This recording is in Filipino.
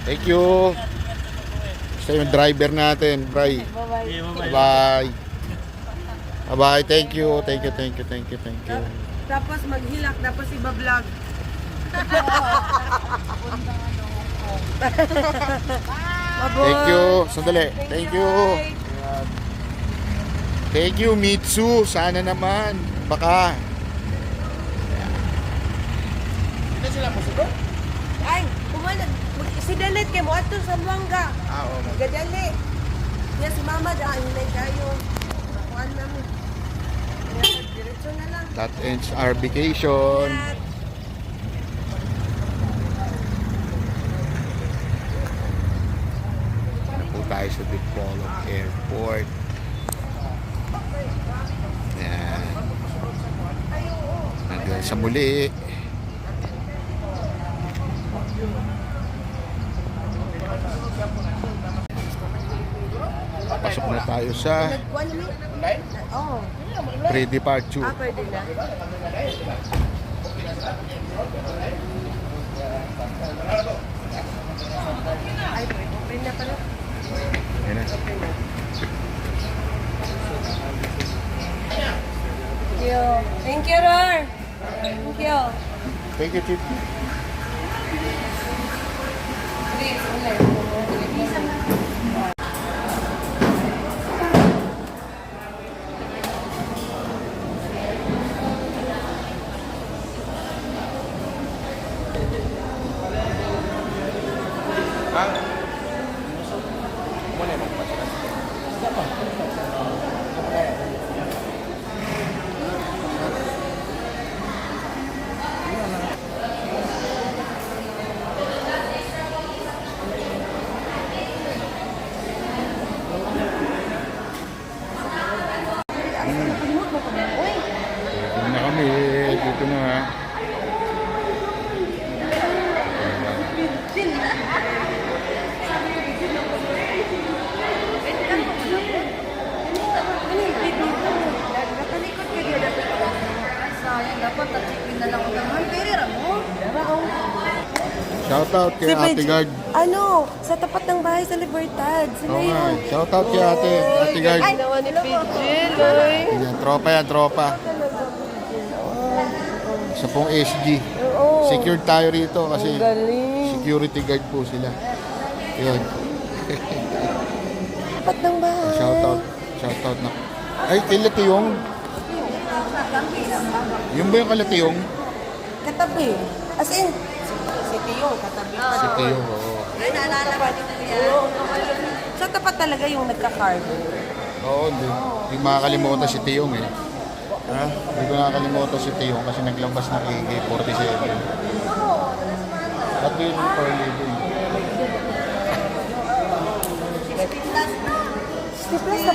Thank you. Siya yung driver natin, Bray. Bye-bye. Bye-bye. Thank you. Thank you. Tapos maghilak, tapos iba-vlog. Thank you. Sandali. Thank you. Thank you, Mitsu. Sana naman. Baka. Hindi sila pusugot? Ay, kumalag. Si Dalit kay mo ato sa Buanga. Oo. Gadali. Niya si Mama daan hinay kayo. Kuan namin. Diretso na lang. That ends our vacation. Na po tayo sa Dipolog Airport. Yan. Hanggang sa muli. Pasok na tayo sa Nagkuan namin? Oo. pre-departure. Pwede na. Ay, open na pala. Ayan na. Thank you. Thank you, Rar. Thank you. Thank you, Chief. Please, ulit. Dito na kami. Dito na. Dapat tatipin na lang ako naman. Pera mo. Shoutout kay Ate Guard. Ano? Sa tapat ng bahay sa Libertad. Sila Oo nga. yun. Shoutout kay Ate Guard. Ay, naman ni Pidgil. Yan, tropa yan, tropa. Sa pong SG. Oo. Secured tayo rito kasi Ang galing. security guard po sila. Yun. Tapat ng bahay. Shoutout na. Ay, kay Latiyong. Yung ba yung kalatiyong? Katabi. As in, si Tio, katabi. Si Teo, oo. Ay, naalala ba niyo yan? Sa tapat talaga yung nagka-carb. Oo, hindi makakalimutan si Tiyong eh. Ha? Hindi ko nakakalimutan si Tiyong kasi naglabas ng AK-47. At yun yung for living. 60 plus na